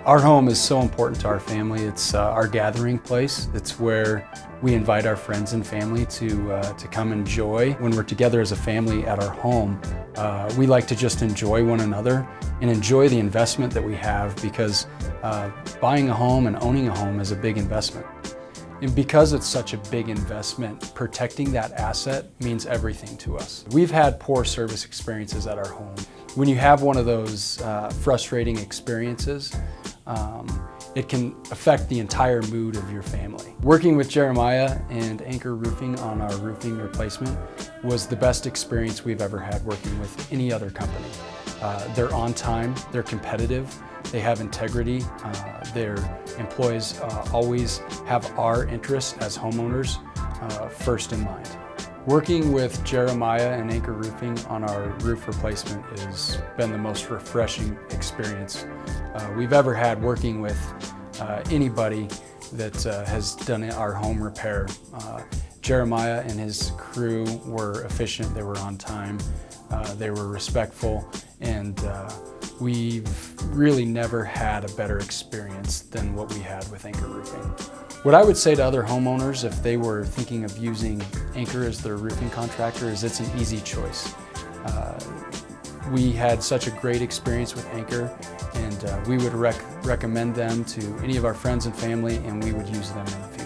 Our home is so important to our family. It's our gathering place. It's where we invite our friends and family to come enjoy. When we're together as a family at our home, we like to just enjoy one another and enjoy the investment that we have, because buying a home and owning a home is a big investment. And because it's such a big investment, protecting that asset means everything to us. We've had poor service experiences at our home. When you have one of those frustrating experiences, it can affect the entire mood of your family. Working with Jeremiah and Anchor Roofing on our roofing replacement was the best experience we've ever had working with any other company. They're on time, they're competitive, they have integrity, their employees always have our interests as homeowners first in mind. Working with Jeremiah and Anchor Roofing on our roof replacement has been the most refreshing experience we've ever had working with anybody that has done our home repair. Jeremiah and his crew were efficient, they were on time, they were respectful, and we've really never had a better experience than what we had with Anchor Roofing. What I would say to other homeowners if they were thinking of using Anchor as their roofing contractor is it's an easy choice. We had such a great experience with Anchor, and we would recommend them to any of our friends and family, and we would use them in the future.